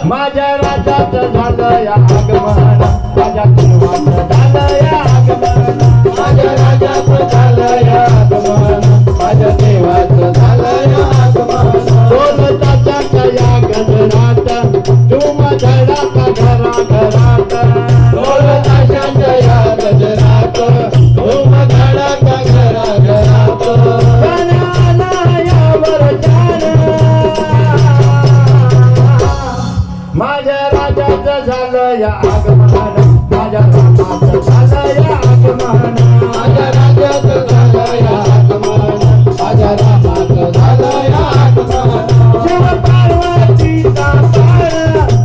माझ्या राजाचं झालं या आगमन, माझ्या देवाचं झालं या आगमन, माझ्या राजाचं झालं या आगमन, माझ्या देवाचं झालं या आगमन. ढोलताच्या या गजरात धूम धडाका घराघरात, ढोलताच्या या गजरात धूम धडाका घराघरात. माझ्या राजाचं झालं या आगमन, माझ्या रामाचं झालं या आगमन, माझ्या राजाचं झालं या आगमन, माझ्या रामाचं झालं या आगमन. शिव पार्वतीचा पाळ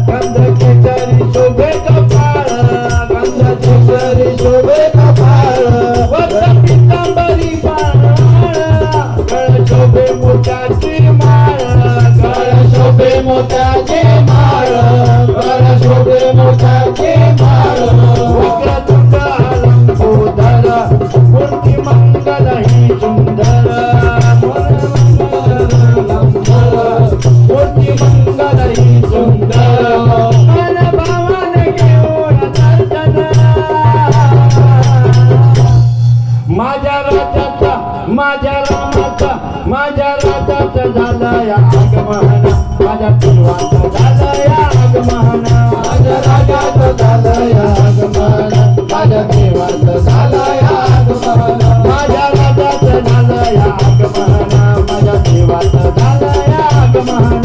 गंध केसरी शोभे कपाळ, गंध केसरी शोभे कपाळ. वस्त्र पितांबरी पाळ, गळ शोभे मोत्याची माळ, गळ शोभे मोत्याची माळ, गळ शोभे मोत्याची माळ. वक्रतुंड लंबोदर मूर्ती मंगल ही सुंदर, मूर्ती मंगल ही सुंदर. मन भावन घेऊन दर्शन माझ्या राजाचा, माझ्या रामाचा, माझ्या राजाचं झालं या आगमन, माझ्या देवाचं झालं या आगमन, माझ्या राजाचं झालं या आगमन, माझ्या देवाचं झालं या आगमन, माझ्या राजाचं झालं या आगमन, माझ्या देवाचं झालं या आगमन.